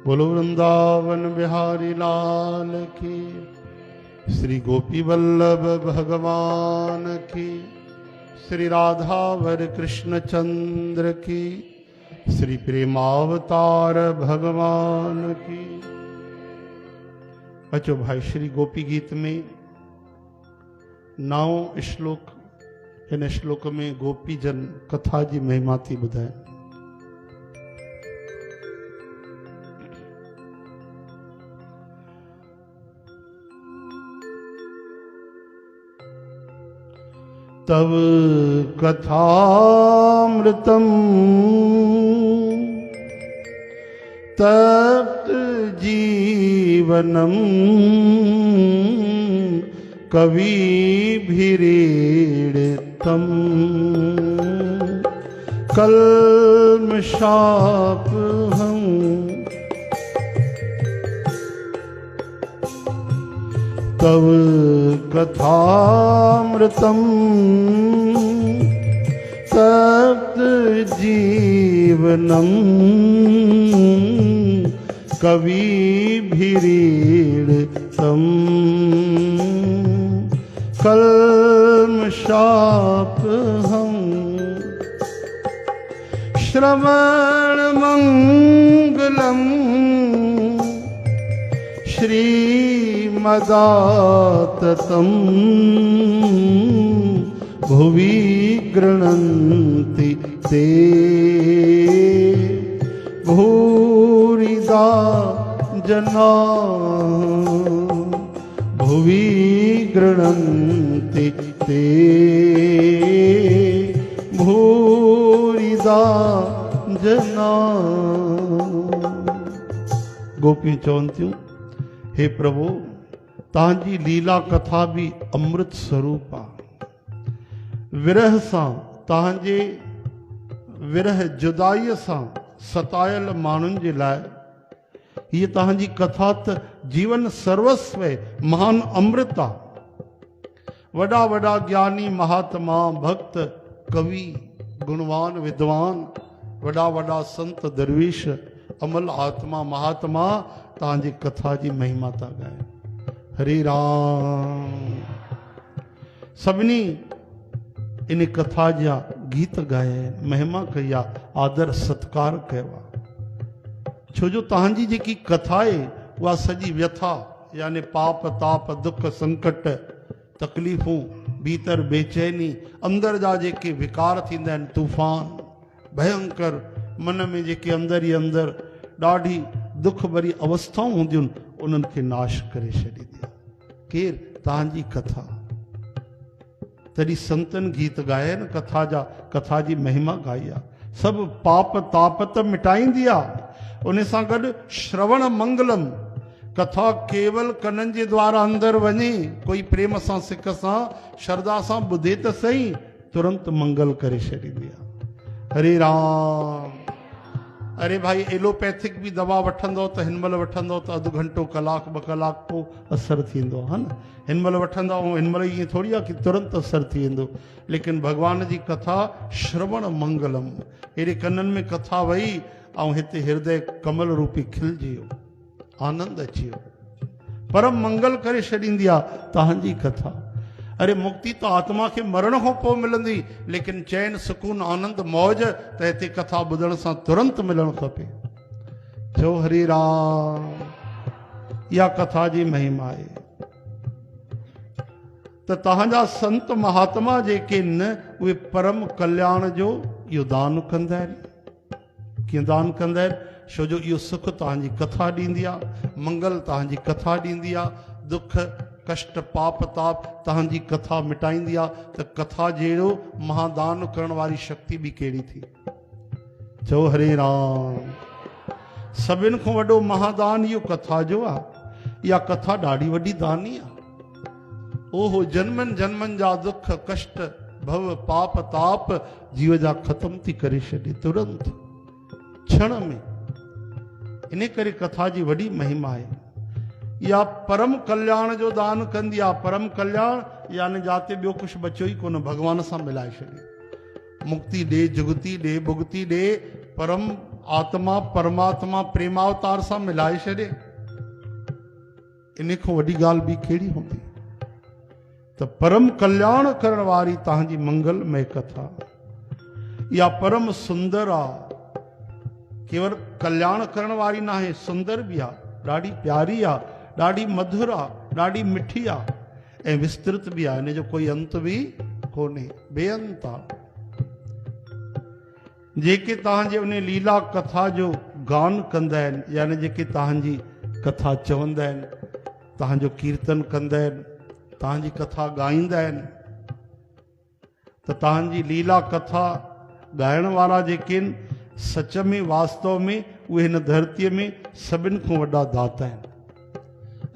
बोलो वृंदावन बिहारी लाल की, श्री गोपी वल्लभ भगवान की, श्री राधावर कृष्ण चंद्र की, श्री प्रेमावतार भगवान की। अचो भाई, श्री गोपी गीत में 9 श्लोक, इन श्लोक में गोपी जन कथा जी महिमा थी ॿुधाए। तव कथामृतम तप्त जीवनम कविभिरीडितम कल्मषापहं तव कथामृतम तप्त जीवनम कविभिरीडितम कल्मषापहं श्रवणमंगलम श्रीमदाततं भुवि गृह्णन्ति ते भूरिदा जना भुवि गृह्णन्ति ते भूरिदा जना। गोपियां चवनि थियूं, हे प्रभु, तव्हांजी लीला कथा भी अमृत स्वरूप आ। विरह सां, तव्हांजे विरह जुदाईअ सां सतायल माण्हुनि जे लाइ ये तव्हांजी कथा त जीवन सर्वस्व महान अमृत आ। वॾा वॾा ज्ञानी महात्मा भक्त कवि गुणवान विद्वान, वॾा वॾा संत दरवेश अमल आत्मा महात्मा तव्हांजी कथा जी महिमा था ॻाइनि। हरे राम। सभिनी इन कथा जा गीत ॻाया, महिमा कई आहे, आदर सत्कार कयो आहे। छो जो तव्हांजी जेकी कथा आहे उहा सॼी व्यथा यानी पाप ताप दुख संकट तकलीफ़ूं भीतर बेचैनी अंदर जा जेके विकार थींदा आहिनि, तूफ़ान भयंकर मन में जेके अंदर ई अंदर ॾाढी दुख भरी अवस्थाऊं हूंदियूं आहिनि, उन्हनि खे नाश करे छॾींदी आहे। केरु? तव्हांजी कथा। तॾहिं संतनि गीत ॻाया आहिनि, कथा जा, कथा जी महिमा ॻाई आहे। सभु पाप ताप त मिटाईंदी आहे, उन सां गॾु श्रवण मंगलम, कथा केवल कननि जे द्वारा अंदर वञे, कोई प्रेम सां सिक सां श्रद्धा सां ॿुधे त सही, तुरंत मंगल करे छॾींदी आहे। हरे राम। अरे भाई, एलोपैथिक भी दवा वठंदो त हिन महिल वठंदो त अधु घंटो कलाक 2 कलाक पोइ असरु थींदो है न। हिन महिल वठंदा ऐं हिन महिल ईअं थोरी आहे कि तुरंत असरु थी वेंदो। लेकिन भगवान जी कथा श्रवण मंगलम, अहिड़े कननि में कथा वई ऐं हिते हृदय कमल रूपी खिलजी वियो, आनंद अची वियो, परम मंगल करे छॾींदी आहे तव्हांजी कथा। अरे मुक्ति तो आत्मा के मरण खां पोइ मिलंदी, लेकिन चैन सुकून आनंद मौज त हिते कथा ॿुधण सां तुरंत मिलणु खपे। चो हरे राम। इहा कथा जी महिमा आहे। त तव्हांजा संत महात्मा जेके आहिनि उहे परम कल्याण जो इहो दान कंदा आहिनि। कीअं दान कंदा आहिनि? छो जो इहो सुख तव्हांजी कथा ॾींदी आहे, मंगल तव्हांजी कथा ॾींदी आहे, दुख कष्ट पाप ताप तव्हांजी कथा मिटाईंदी आहे। त कथा जहिड़ो महादान करण वारी शक्ति बि कहिड़ी थी। चओ हरे राम। सभिनि खां वॾो महादान इहो कथा जो आहे। इहा कथा ॾाढी वॾी दानी आहे। ओहो, जन्मनि जन्मनि जा दुख कष्ट भव पाप ताप जीव जा ख़त्म थी करे छॾे तुरंत क्षण में। इन करे कथा जी वॾी महिमा आहे। या परम कल्याण जो दान कंदी आहे। परम कल्याण यानी जाते ॿियो कुझु बचियो ई कोन, भगवान सां मिलाए छॾे। मुक्ति दे, जुगती दे, भुगती दे, परम आत्मा परमात्मा प्रेमावतार सां मिलाए छॾे। इन खां वॾी ॻाल्हि ॿी कहिड़ी हूंदी? त परम कल्याण करण वारी तव्हांजी मंगलमय कथा इहा परम सुंदर आहे। केवल कल्याण करण वारी ना आहे, सुंदर भी आ, ॾाढी प्यारी आ, ॾाढी मधुर आ, ॾाढी मिठी आ ऐं विस्तृत भी आ। इन जो कोई अंत भी कोन्हे, बेअंत आ। जेके तव्हांजे उन लीला कथा जो गान कंदा आहिनि, यानी जेके तव्हांजी कथा चवंदा आहिनि, तव्हांजो कीर्तन कंदा आहिनि, तव्हांजी कथा ॻाईंदा आहिनि, त तव्हांजी लीला कथा ॻाइण वारा जेके आहिनि सच में वास्तव में उहे हिन धरतीअ में सभिनि खां वॾा दाता आहिनि।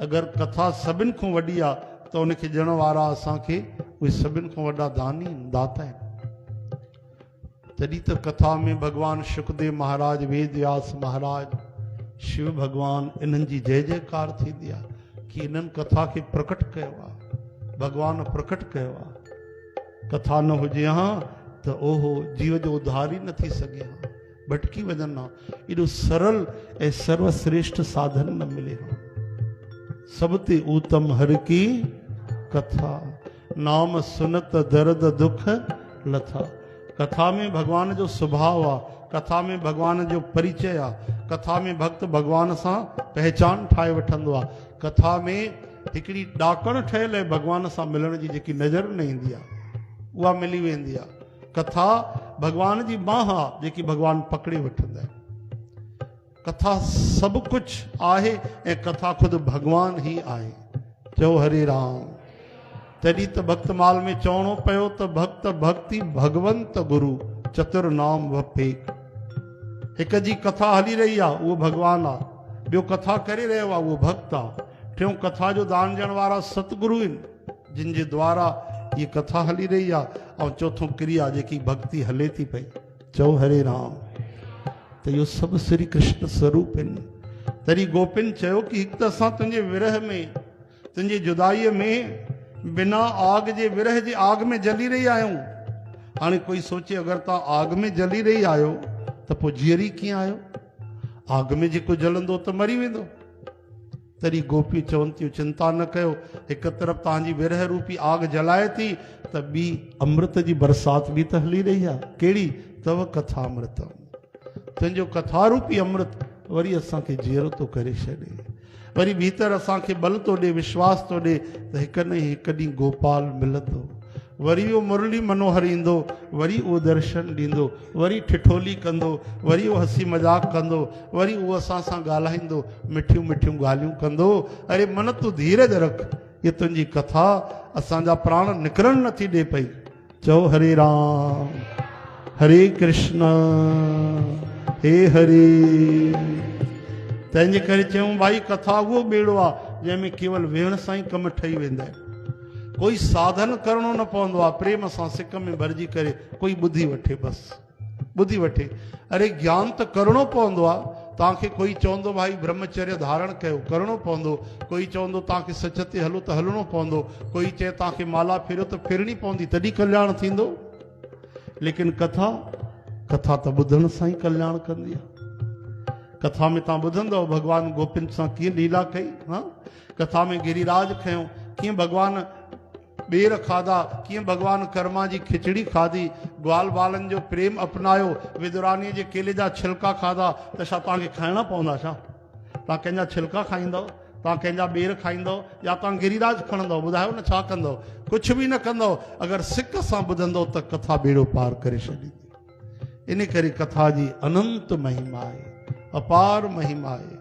अगरि कथा सभिनि खां वॾी आहे त उनखे ॾियण वारा असांखे उहे सभिनि खां वॾा दानी आहिनि, दाता आहिनि। तॾहिं त कथा में भगवान शुकदेव महाराज, वेद व्यास महाराज, शिव भगवान, इन्हनि जी जय जयकार थींदी आहे कि इन्हनि कथा खे प्रकट कयो आहे, भगवान प्रकट कयो आहे। कथा न हुजे हा त ओहो जीव जो उद्धार ई न थी सघे हा, भटकी वञनि हा। एॾो सरल ऐं सर्वश्रेष्ठ साधन न मिले हा। सब ते उत्तम हर की कथा, नाम सुनत दर्द दुख लथा। कथा में भगवान जो स्वभाव आ, कथा में भगवान जो परिचय आ, कथा में भक्त भगवान सां पहचान ठाहे वठंदो आ। कथा में हिकिड़ी ॾाकण ठहियल आहे भगवान सां मिलण जी, जेकी नज़र न ईंदी आहे उहा मिली वेंदी आहे। कथा भगवान जी बाह आहे जेकी भगवान पकड़े वठंदा आहिनि। कथा सभु कुझु आहे ऐं कथा ख़ुदि भगवान ई आहे। चओ हरे राम। तॾहिं त भक्तमाल में चवणो पियो त भक्त भक्ति भगवंत गुरु चतुर नाम वपेक। हिक जी कथा हली रही आहे उहो भगवान आहे, ॿियो कथा करे रहियो आहे उहो भक्त आहे, टियों कथा जो दान ॾियण वारा सतगुरु आहिनि जिन जे द्वारा ये कथा हली रही आहे, और चौथों क्रिया जेकी भक्ति हले थी पई। चओ हरे राम। तो यो सब श्री कृष्ण स्वरूप आहिनि। तॾहिं गोपिन चयो कि हिकु त असां तुंहिंजे विरह में, तुंहिंजे जुदाईअ में बिना आग जे, विरह जे आग में जली रही आहियूं। हाणे कोई सोचे अगरि तव्हां आग में जली रही आहियो त पोइ जीअरी कीअं आहियो? आग में जेको जलंदो त मरी वेंदो। तॾहिं गोपी चवनि थियूं चिंता न कयो, हिक तरफ़ तव्हांजी विरह रूपी आग जलाए थी त ॿी अमृत जी बरसात बि त हली रही आहे। कहिड़ी? तव कथा अमृतम। तुंहिंजो कथा रूपी अमृत वरी असांखे जीअरो थो करे छॾे, वरी भीतर असांखे बल थो ॾे, विश्वास थो ॾे त हिक न हिकु ॾींहुं गोपाल मिलंदो, वरी उहो मुरली मनोहर ईंदो, वरी उहो दर्शन ॾींदो, वरी ठिठोली कंदो, वरी उहो हसी मज़ाक कंदो, वरी उहो असां सां ॻाल्हाईंदो, मिठियूं मिठियूं ॻाल्हियूं कंदो। अरे मन तूं धीरज रख, ये तुंहिंजी कथा असांजा प्राण निकिरण नथी ॾे पई। चओ हरे राम, हरे कृष्ण, हे हरे। तंहिंजे करे चयूं भाई कथा उहो ॿेड़ो आहे जंहिंमें केवल वेहण सां ई कमु ठही वेंदा आहिनि। कोई साधन करणो न पवंदो आहे, प्रेम सां सिक में भरिजी करे कोई ॿुधी वठे, बसि ॿुधी वठे। अरे ज्ञान त करणो पवंदो आहे। तव्हांखे कोई चवंदो भाई ब्रह्मचर्य धारण कयो, करणो पवंदो। कोई चवंदो तव्हांखे सच ते हलो त हलणो पवंदो। कोई चए तव्हांखे माला फेरियो त फेरणी पवंदी, तॾहिं कल्याण थींदो। लेकिन कथा, कथा त ॿुधण सां ई कल्याण कंदी आहे। कथा में तव्हां ॿुधंदव भगवान गोपिन सां कीअं लीला कई। हा, कथा में गिरिराज खयो, कीअं भगवान ॿेर खाधा, कीअं भगवान कर्मा जी खिचड़ी खाधी, ग्वाल बालनि जो प्रेम अपनायो, विदुरानीअ जे केले जा छिलका खाधा। त छा तव्हांखे खाइणा पवंदा? छा तव्हां कंहिंजा छिलका खाईंदव? तव्हां कंहिंजा ॿेर खाईंदव? या तव्हां गिरिराज खणंदव? ॿुधायो न छा कंदव? कुझु बि न कंदव। अगरि सिक सां ॿुधंदव त कथा ॿेड़ो पार करे छॾींदी। इन करे कथा जी अनंत महिमा आहे, अपार महिमा आहे।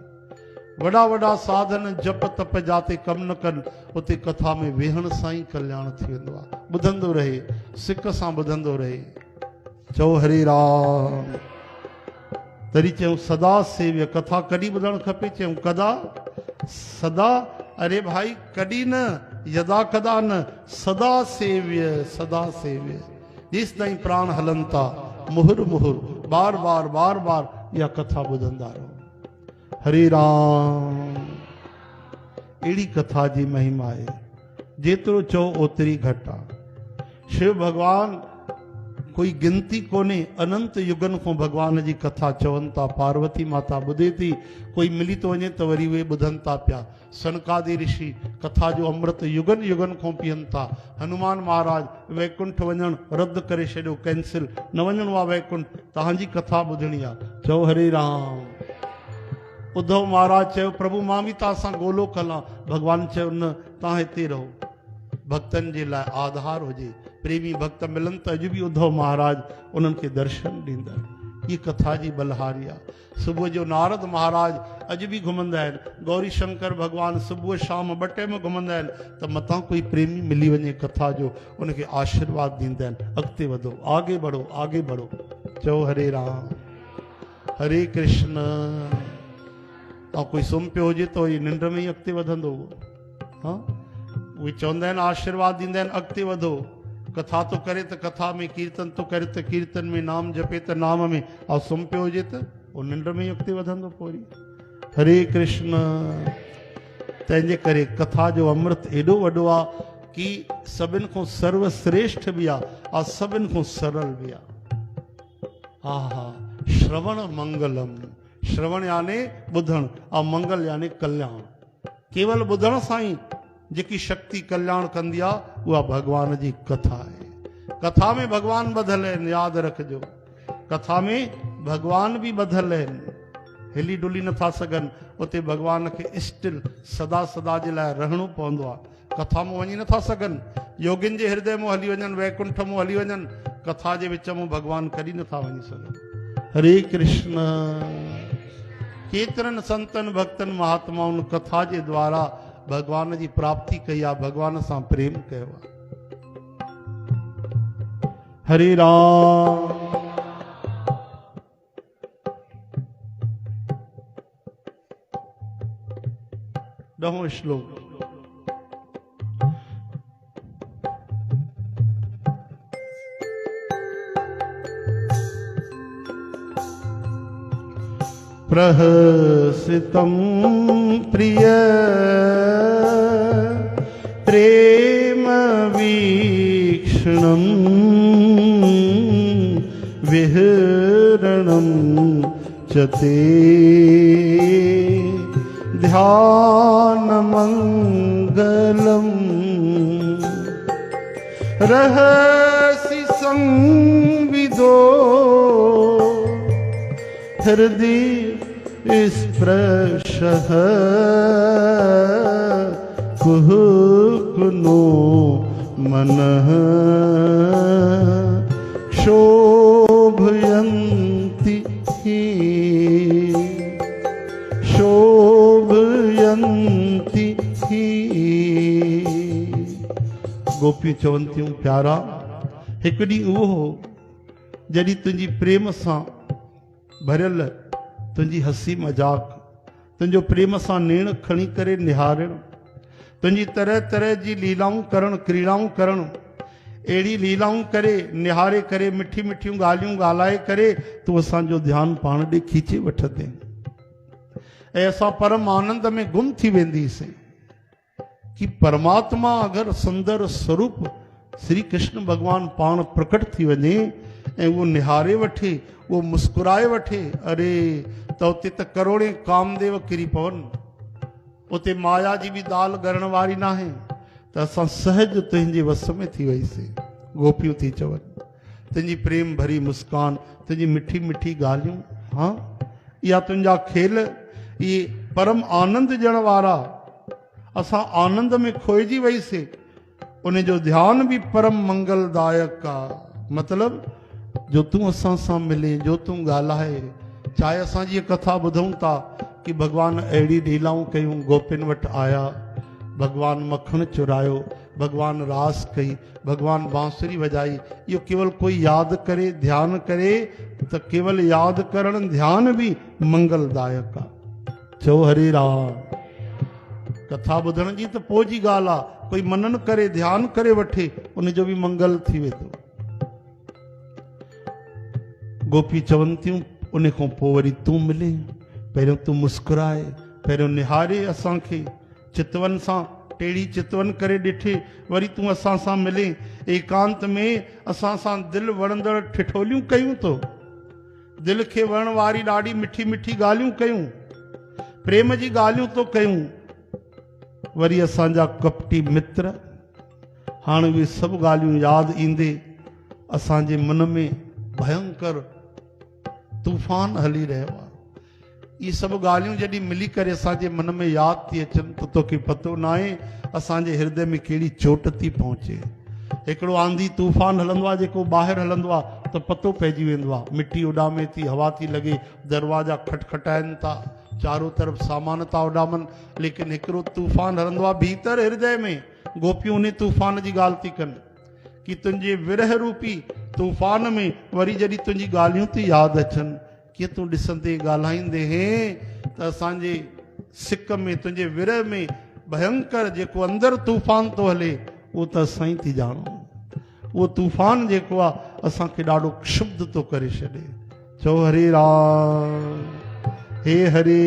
वॾा वॾा साधन जप तप जाते कम न कनि, उते कथा में वेहण सां ई कल्याण थी वेंदो आहे। ॿुधंदो रहे, सिक सां ॿुधंदो रहे। चओ हरे राम। तॾहिं चयूं सदा सेव्य। कथा कॾहिं ॿुधणु खपे? चयूं कदा सदा। अरे भाई कॾहिं न, यदा कदा न, सदा सेव्य, सदा सेव्य। जेसि ताईं प्राण हलनि था, मुहुर मुहुर बार बार बार बार इहा कथा ॿुधंदा रहो। हरे राम। अहिड़ी कथा जी महिमा आहे, जेतिरो चओ ओतिरी घटि आहे। शिव भगवान कोई गिनती कोन्हे, अनंत युगन को भगवान जी कथा चवन था। पार्वती माता ॿुधे थी, कोई मिली तो वञे तो वरी उहे ॿुधनि था पिया। सनकादि ऋषि कथा जो अमृत युगन युगन को पीअनि था। हनुमान महाराज वैकुंठ वञणु रद्द करे छॾियो, कैंसिल, न वञणो आहे वैकुंठ, तव्हांजी कथा ॿुधणी आहे। चओ हरे राम। उद्धव महाराज चयो प्रभु मां बि तव्हां सां गोलोक हलां। भगवान चयो न, तव्हां हिते रहो, भक्तनि जे लाइ आधार हुजे। प्रेमी भक्त मिलनि त अॼु बि उद्धव महाराज उन्हनि खे दर्शन ॾींदा। ये कथा जी बलहारी आहे। सुबुह जो नारद महाराज अॼु बि घुमंदा आहिनि। गौरी शंकर भगवान सुबुह शाम ॿ टाइम घुमंदा आहिनि त मतां कोई प्रेमी मिली वञे कथा जो, उनखे आशीर्वाद ॾींदा आहिनि, अॻिते वधो, आगे बढ़ो, आगे बढ़ो। चओ हरे राम, हरे कृष्ण। ऐं कोई सुम्ही पियो हुजे त वरी निंड में ई अॻिते वधंदो। हा, उहे चवंदा आहिनि आशीर्वाद ॾींदा आहिनि, अॻिते वधो। कथा तो करे त कथा में, कीर्तन तो करे त कीर्तन में, नाम जपे त नाम में, ऐं सुम्ही पियो हुजे त उहो निंड में ई अॻिते वधंदो पोइ। हरे कृष्ण। तंहिंजे करे कथा जो अमृत एॾो वॾो आहे कि सभिनि खां सर्वश्रेष्ठ बि आहे ऐं सभिनि खां सरल बि आहे। हा हा, श्रवण मंगलम। श्रवण यानी ॿुधण, ऐं मंगल यानी कल्याण। केवल ॿुधण सां ई जेकी शक्ति कल्याण कंदी आहे उहा भगवान जी कथा आहे। कथा में भगवान ॿधल आहिनि, यादि रखिजो। कथा में भगवान बि ॿधल आहिनि, हिली डुली नथा सघनि। उते भगवान खे स्टिल सदा सदा जे लाइ रहणो पवंदो आहे। कथा में वञी नथा सघनि। योगिन जे हृदय में हली वञनि, वैकुंठ में हली वञनि, कथा जे विच में भगवान कॾहिं नथा वञी सघनि। हरे कृष्ण। केतिरनि संतनि भक्तनि महात्माउनि कथा जे द्वारा भगवान जी प्राप्ति कई आहे, भगवान सां प्रेम कयो आहे। हरे राम। ॾहों श्लोक। प्रहसितं प्रिय प्रेम वीक्षणं विहरणं च ते ध्यानमङ्गलम् रहसि संविदो हृदि स्पृशः कुहकुनो मनः शोभयन्ति शोभयन्ति। गोपियूं चवंतियूं प्यारा, हिकु ॾींहुं उहो हो जॾहिं तुंहिंजी प्रेम सां भरियल तुंहिंजी हसी मजाक, तुंहिंजो प्रेम सां नेण खणी करे निहारण, तुंहिंजी तरह तरह जी लीलाऊं करण, क्रीड़ाऊं करण, अहिड़ी लीलाऊं करे निहारे करे मिठी मिठियूं ॻाल्हियूं ॻाल्हाए करे तूं असांजो ध्यानु पाण ॾे खीचे वठंदे ऐं असां परम आनंद में गुम थी वेंदीसीं। कि परमात्मा अगरि सुंदर स्वरूप श्री कृष्ण भगवान पाण प्रकट थी वञे ऐं उहो निहारे वठे, उहो मुस्कुराए वठे, अरे त उते त करोड़े कामदेव किरी पवनि, उते माया जी बि दाल गरण वारी न आहे, त असां सहज तुंहिंजे वस में थी वईसीं। गोपियूं थी चवनि, तुंहिंजी प्रेम भरी मुस्कान, तुंहिंजी मिठी मिठी ॻाल्हियूं, हाँ इहा तुंहिंजा खेल, इहे परम आनंद ॾियण वारा, असां आनंद में खोइजी वईसीं। उन जो ध्यान बि परम मंगलदायक आहे। मतिलब जो तूं असां सां मिले, जो तूं ॻाल्हाए, चाहे असां जी कथा ॿुधूं था कि भगवान अहिड़ी लीलाऊं कयूं, गोपिन वटि आया, भगवान मखण चुरायो, भगवान रास कई, भगवान बांसुरी वॼाई, इहो केवल कोई यादि करे ध्यानु करे त केवल यादि करण ध्यान बि मंगलदायक आहे। चओ हरे राम। कथा ॿुधण जी त पोइ जी ॻाल्हि आहे, कोई मनन करे ध्यानु करे वठे उन जो बि मंगल थी वेंदो। गोपी चवनि थियूं उन खां पोइ वरी तूं मिले, पहिरियों तूं मुस्कुराए, पहिरियों निहारे असांखे चितवन सां टेढ़ी चितवन करे ॾिठे वरी तूं असां सां मिले एकांत में असां सां दिलि वणंदड़ ठिठोलियूं कयूं तो दिलि खे वणण वारी ॾाढी मिठी मिठी ॻाल्हियूं कयूं प्रेम जी ॻाल्हियूं तो कयूं वरी असांजा कपटी मित्र हाणे उहे सभु ॻाल्हियूं यादि ईंदे असांजे मन में भयंकर तूफ़ान हली रहियो आहे ये सब ॻाल्हियूं जॾहिं मिली करे असांजे मन में यादि थी अचनि त तोखे पतो न आहे असांजे हृदय में कहिड़ी चोट थी पहुचे हिकिड़ो आंधी तूफ़ान हलंदो आहे जेको ॿाहिरि हलंदो आहे त पतो पइजी वेंदो आहे मिट्टी उॾामे थी हवा थी लॻे दरवाजा खटखटाइनि था चारों तरफ़ सामान था उॾामनि लेकिन हिकिड़ो तूफ़ान हलंदो आहे भीतर हृदय में गोपियूं उन तूफ़ान जी ॻाल्हि थी कनि कि तुंहिंजे विरह रूपी तूफ़ान में वरी जॾहिं तुंहिंजी ॻाल्हियूं थी यादि अचनि कीअं तूं ॾिसंदे ॻाल्हाईंदे हे त असांजे सिक में तुंहिंजे विरह में भयंकर जेको अंदरि तूफ़ान थो हले उहो त असां ई थी ॼाणूं उहो तूफ़ान जेको आहे असांखे ॾाढो क्षुब्ध थो करे छॾे चओ हरे राम हे हरे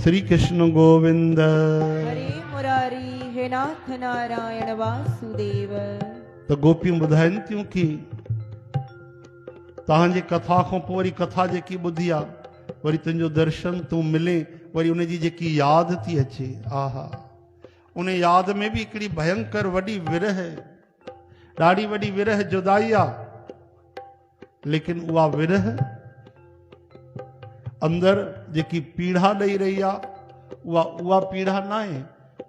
श्री कृष्ण गोविंद हरे मुरारी हे नाथ नारायण वासुदेव। त गोपियूं ॿुधाइनि थियूं कि तव्हांजे कथा खां पोइ वरी कथा जेकी ॿुधी आहे वरी तुंहिंजो दर्शन तूं मिले वरी उनजी जेकी यादि थी अचे आहा उन यादि में बि हिकिड़ी भयंकर वॾी विरह ॾाढी वॾी विरह जुदाई आहे लेकिन उहा विरह अंदरि जेकी पीड़ा ॾेई रही आहे उहा पीड़ा न आहे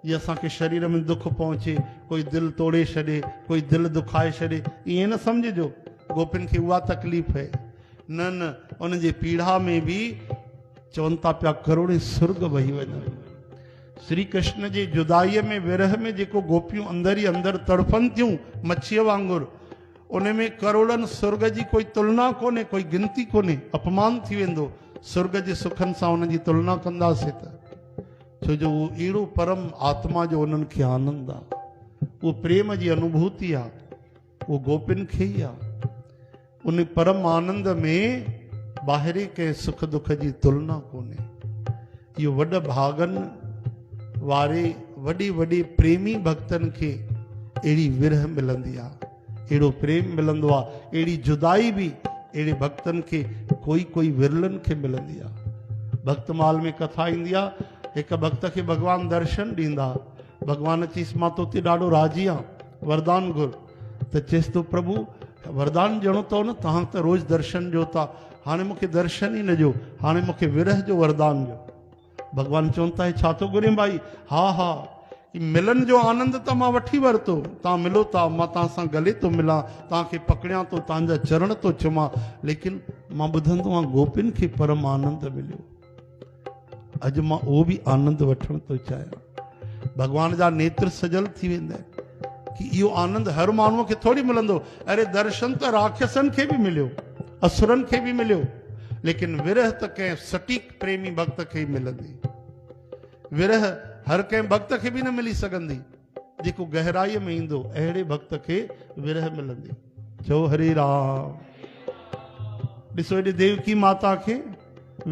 जे असांखे शरीर में दुख पहुचे कोई दिलि तोड़े छॾे कोई दिलि दुखाए छॾे ईअं न सम्झिजो गोपिन खे उहा तकलीफ़ है न उन जे पीड़ा में भी चवनि था पिया करोड़े सुर्ग वही वञनि श्री कृष्ण जे जुदाईअ में विरह में जेको गोपियूं अंदरि ई अंदरि तड़फनि थियूं मच्छीअ वांगुरु उन में करोड़नि सुर्ग जी कोई तुलना कोन्हे कोई गिनती कोन्हे अपमान थी वेंदो सुर्ग जे सुखनि सां उन जी तुलना कंदासीं त छो जो उहो अहिड़ो परम आत्मा जो उन्हनि खे आनंद आहे उहो प्रेम जी अनुभूति आहे उहो गोपिन खे ई आहे उन परम आनंद में ॿाहिरी कंहिं सुख दुख जी तुलना कोन्हे इहो वॾ भागनि वारे वॾे वॾे प्रेमी भक्तनि खे अहिड़ी विरह मिलंदी आहे अहिड़ो प्रेम मिलंदो आहे अहिड़ी जुदाई बि अहिड़े भक्तनि खे कोई विरलनि खे मिलंदी आहे भक्तमाल में कथा ईंदी आहे हिकु भक्त खे भॻवानु दर्शन ॾींदा भॻवानु चईसि मां तोते ॾाढो राज़ी आहियां वरदान घुर त चएसि तो प्रभु वरदान ॾियणो अथव न तव्हां त रोज़ दर्शन ॾियो था हाणे मूंखे दर्शन ई न ॾियो हाणे मूंखे विरह जो वरदान ॾियो भॻवानु चवनि था छा थो घुरे भाई हा मिलन जो आनंद त मां वठी वरितो तव्हां मिलो था मां तव्हां सां गले थो मिलां तव्हांखे पकड़ियां थो तव्हांजा चरण थो चुमां लेकिन मां ॿुधंदो आहियां गोपिन खे परम आनंद मिलियो अॼु मां उहो बि आनंद वठण थो चाहियां भॻवान जा नेत्र सजल थी वेंदा आहिनि कि इहो आनंद हर माण्हूअ खे थोरी मिलंदो अरे दर्शन त राक्षसनि खे बि मिलियो असुरनि खे बि मिलियो लेकिन विरह त कंहिं सटीक प्रेमी भक्त खे ई मिलंदी विरह हर कंहिं भक्त खे बि न मिली सघंदी जेको गहराईअ में ईंदो अहिड़े भक्त खे विरह मिलंदी चओ हरे राम ॾिसो हेॾे देवकी माता खे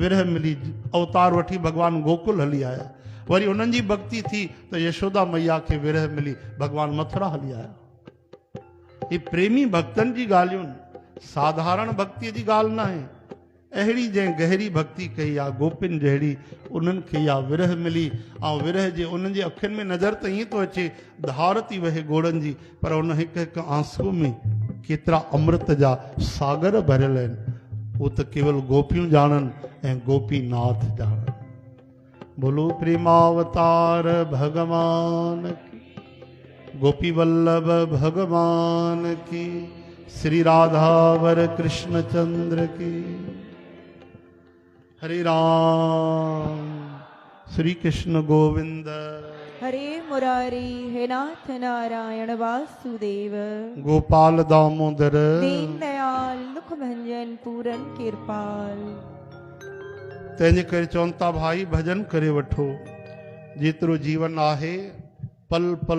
विरह मिली अवतार वठी भगवान गोकुल हली आया वरी उन्हनि जी भक्ति थी त यशोदा मैया खे विरह मिली भगवान मथुरा हली आया ये प्रेमी भक्तनि जी ॻाल्हियूं साधारण भक्तीअ जी ॻाल्हि न आहे अहिड़ी जंहिं गहरी भक्ति कई आहे गोपिन जहिड़ी उन्हनि खे इहा विरह मिली ऐं विरह जे उन्हनि जे अखियुनि में नज़र त ईअं थो अचे धार थी वहे गोड़नि जी पर उन हिकु हिकु आंसूअ में केतिरा अमृत जा सागर भरियल आहिनि उहो त केवल गोपियूं ॼाणनि ऐं गोपीनाथ ॼाणनि बोलो प्रेमावतार भगवान की गोपी वल्लभ भगवान की श्री राधावर कृष्ण चंद्र की हरे राम श्री कृष्ण गोविंद हरे मुरारी हे नाथ नारायण वासुदेव गोपाल दामोदर दीन दयाल दुख भंजन पूरन कृपाल तंहिंजे करे चवनि था भाई भजन करे वठो जेतिरो जीवन आहे पल पल